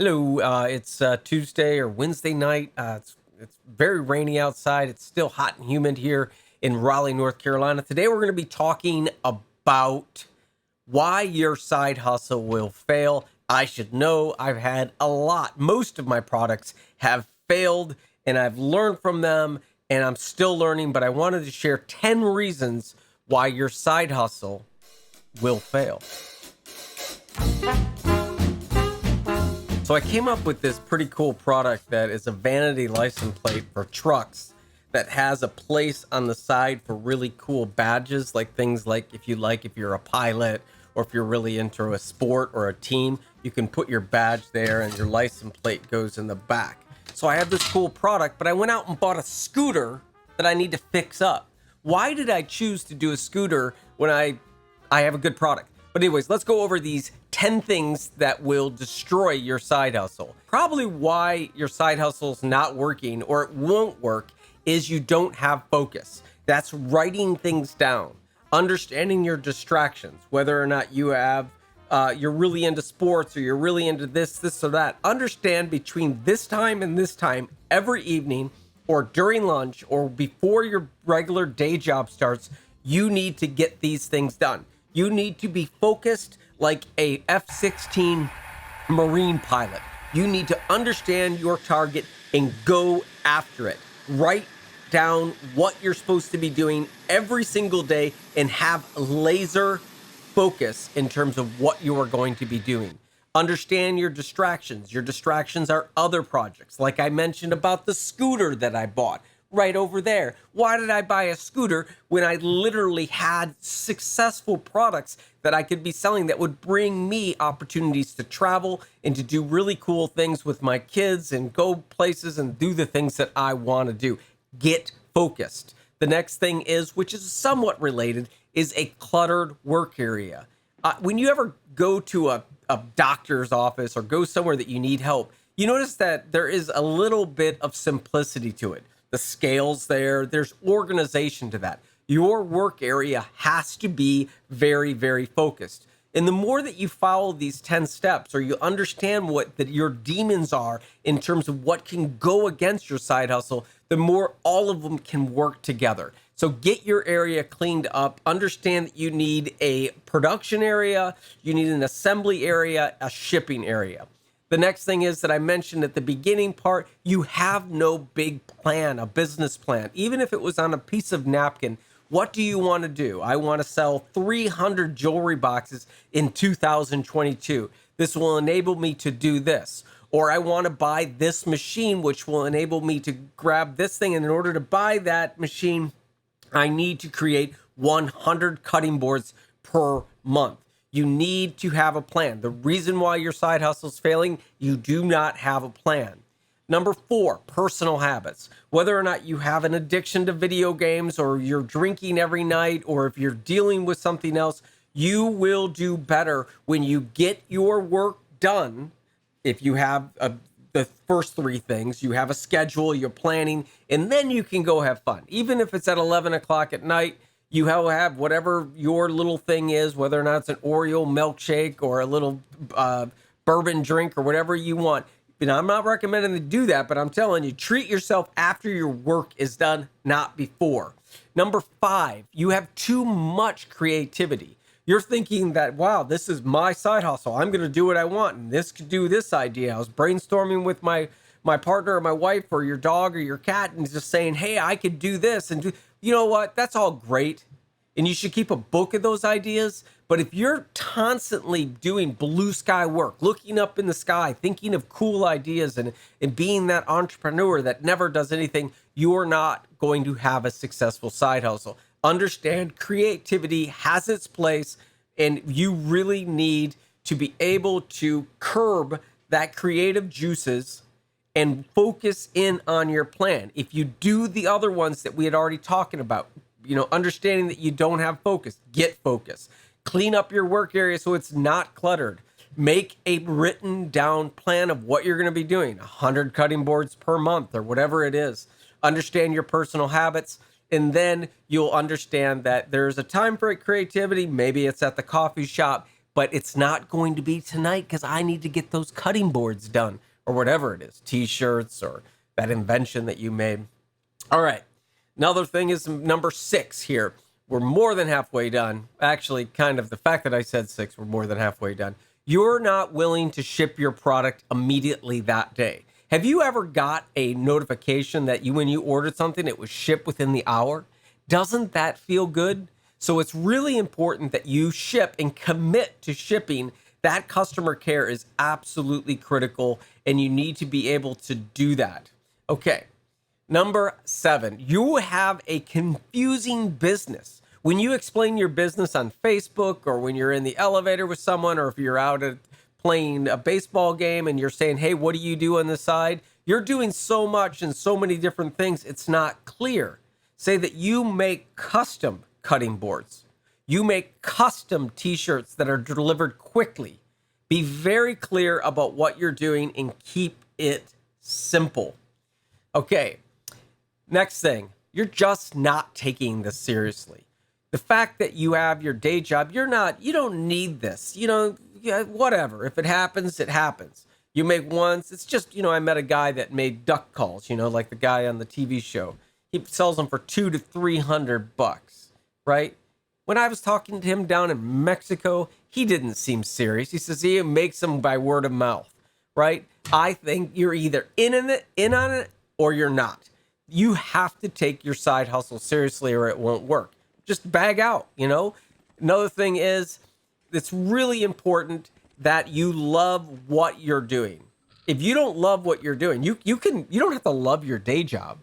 Hello, it's Tuesday or Wednesday night. It's very rainy outside. It's still hot and humid here in Raleigh, North Carolina. Today we're going to be talking about why your side hustle will fail. I should know. I've had a lot. Most of my products have failed, and I've learned from them, and I'm still learning. But I wanted to share 10 reasons why your side hustle will fail. So I came up with this pretty cool product that is a vanity license plate for trucks that has a place on the side for really cool badges, like things like if you're a pilot or if you're really into a sport or a team, you can put your badge there and your license plate goes in the back. So I have this cool product, but I went out and bought a scooter that I need to fix up. Why did I choose to do a scooter when I have a good product? But anyways, let's go over these 10 things that will destroy your side hustle. Probably why your side hustle's not working or it won't work is you don't have focus. That's writing things down, understanding your distractions, whether or not you have, you're really into sports or you're really into this or that. Understand between this time and this time every evening or during lunch or before your regular day job starts, you need to get these things done. You need to be focused like a F-16 Marine pilot. You need to understand your target and go after it. Write down what you're supposed to be doing every single day and have laser focus in terms of what you are going to be doing. Understand your distractions. Your distractions are other projects. Like I mentioned about the scooter that I bought. Right over there. Why did I buy a scooter when I literally had successful products that I could be selling that would bring me opportunities to travel and to do really cool things with my kids and go places and do the things that I want to do? Get focused. The next thing is, which is somewhat related, is a cluttered work area. When you ever go to a doctor's office or go somewhere that you need help, you notice that there is a little bit of simplicity to it. The scales there's organization to that. Your work area has to be very, very focused. And the more that you follow these 10 steps or you understand what that your demons are in terms of what can go against your side hustle, the more all of them can work together. So get your area cleaned up. Understand that you need a production area, you need an assembly area, a shipping area. The next thing is that I mentioned at the beginning part, you have no big plan, a business plan. Even if it was on a piece of napkin, what do you want to do? I want to sell 300 jewelry boxes in 2022. This will enable me to do this. Or I want to buy this machine, which will enable me to grab this thing. And in order to buy that machine, I need to create 100 cutting boards per month. You need to have a plan. The reason why your side hustle is failing, you do not have a plan. Number 4, personal habits. Whether or not you have an addiction to video games or you're drinking every night or if you're dealing with something else, you will do better when you get your work done. If you have the first 3 things, you have a schedule, you're planning, and then you can go have fun. Even if it's at 11 o'clock at night, you have whatever your little thing is, whether or not it's an Oreo milkshake or a little bourbon drink or whatever you want. You know, I'm not recommending to do that, but I'm telling you, treat yourself after your work is done, not before. Number 5, you have too much creativity. You're thinking that, wow, this is my side hustle. I'm going to do what I want, and this could do this idea. I was brainstorming with my partner or my wife or your dog or your cat and just saying, hey, I could do this and do. You know what? That's all great. And you should keep a book of those ideas. But if you're constantly doing blue sky work, looking up in the sky, thinking of cool ideas and being that entrepreneur that never does anything, you're not going to have a successful side hustle. Understand creativity has its place, and you really need to be able to curb that creative juices and focus in on your plan. If you do the other ones that we had already talking about, you know, understanding that you don't have focus, get focus. Clean up your work area so it's not cluttered. Make a written down plan of what you're going to be doing, 100 cutting boards per month or whatever it is. Understand your personal habits, and then you'll understand that there's a time for creativity. Maybe it's at the coffee shop. but it's not going to be tonight because I need to get those cutting boards done or whatever it is, t-shirts or that invention that you made. All right. Another thing is number 6 here. We're more than halfway done. Actually, kind of the fact that I said 6, we're more than halfway done. You're not willing to ship your product immediately that day. Have you ever got a notification that when you ordered something, it was shipped within the hour? Doesn't that feel good? So it's really important that you ship and commit to shipping. That customer care is absolutely critical, and you need to be able to do that. Okay. Number 7, you have a confusing business. When you explain your business on Facebook, or when you're in the elevator with someone, or if you're out at playing a baseball game and you're saying, hey, what do you do on the side? You're doing so much and so many different things, it's not clear. Say that you make custom cutting boards. You make custom t-shirts that are delivered quickly. Be very clear about what you're doing and keep it simple. Okay. Next thing, you're just not taking this seriously. The fact that you have your day job, you don't need this. Whatever. If it happens, it happens. You make once, it's just, I met a guy that made duck calls, like the guy on the TV show. He sells them for $200 to $300, right? When I was talking to him down in Mexico, he didn't seem serious. He says he makes them by word of mouth, right? I think you're either in on it or you're not. You have to take your side hustle seriously or it won't work. Just bag out, Another thing is, it's really important that you love what you're doing. If you don't love what you're doing, you don't have to love your day job.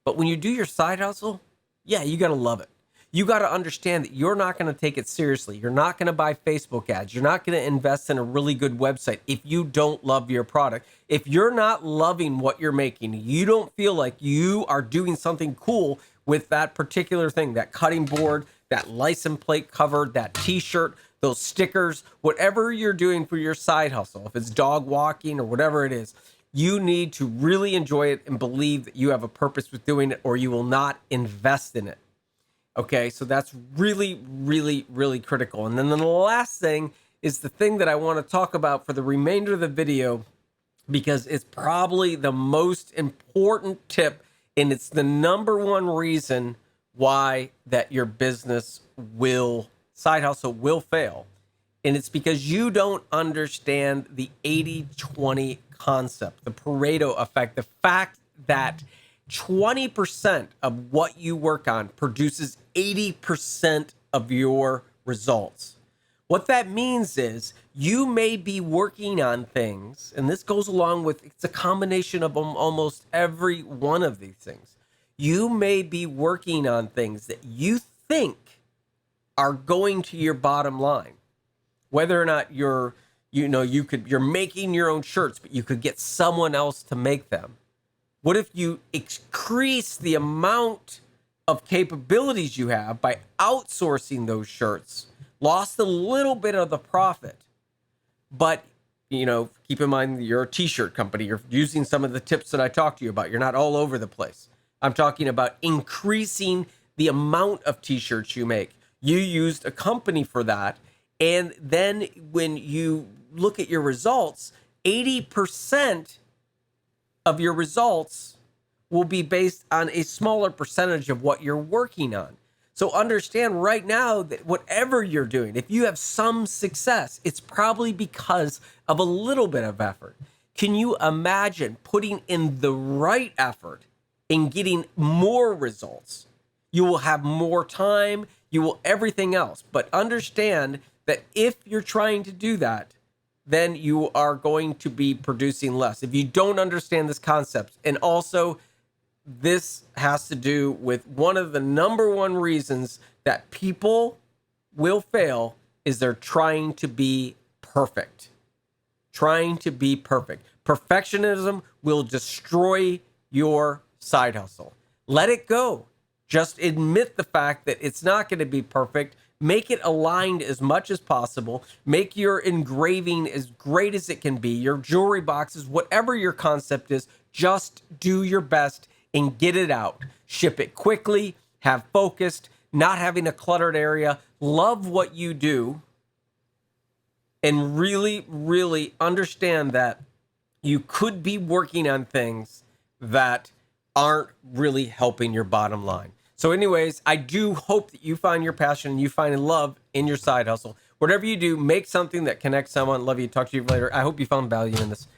But when you do your side hustle, yeah, you got to love it. You got to understand that you're not going to take it seriously. You're not going to buy Facebook ads. You're not going to invest in a really good website if you don't love your product. If you're not loving what you're making, you don't feel like you are doing something cool with that particular thing, that cutting board, that license plate cover, that t-shirt, those stickers, whatever you're doing for your side hustle, if it's dog walking or whatever it is, you need to really enjoy it and believe that you have a purpose with doing it, or you will not invest in it. Okay, so that's really, really, really critical. And then the last thing is the thing that I want to talk about for the remainder of the video, because it's probably the most important tip, and it's the number one reason why that your business side hustle will fail. And it's because you don't understand the 80-20 concept, the Pareto effect, the fact that 20% of what you work on produces 80% of your results. What that means is you may be working on things, and this goes along with, it's a combination of almost every one of these things. You may be working on things that you think are going to your bottom line. Whether or not you're making your own shirts, but you could get someone else to make them. What if you increase the amount of capabilities you have by outsourcing those shirts, lost a little bit of the profit, but, keep in mind that you're a t-shirt company. You're using some of the tips that I talked to you about. You're not all over the place. I'm talking about increasing the amount of t-shirts you make. You used a company for that. And then when you look at your results, 80% of your results will be based on a smaller percentage of what you're working on. So understand right now that whatever you're doing, if you have some success, it's probably because of a little bit of effort. Can you imagine putting in the right effort and getting more results? You will have more time, you will everything else. But understand that if you're trying to do that, then you are going to be producing less. If you don't understand this concept, and also this has to do with one of the number one reasons that people will fail is they're trying to be perfect. Trying to be perfect. Perfectionism will destroy your side hustle. Let it go. Just admit the fact that it's not going to be perfect. Make it aligned as much as possible. Make your engraving as great as it can be. Your jewelry boxes, whatever your concept is, just do your best and get it out. Ship it quickly, have focused, not having a cluttered area. Love what you do. and really, really understand that you could be working on things that aren't really helping your bottom line. So anyways, I do hope that you find your passion and you find love in your side hustle. Whatever you do, make something that connects someone. Love you. Talk to you later. I hope you found value in this.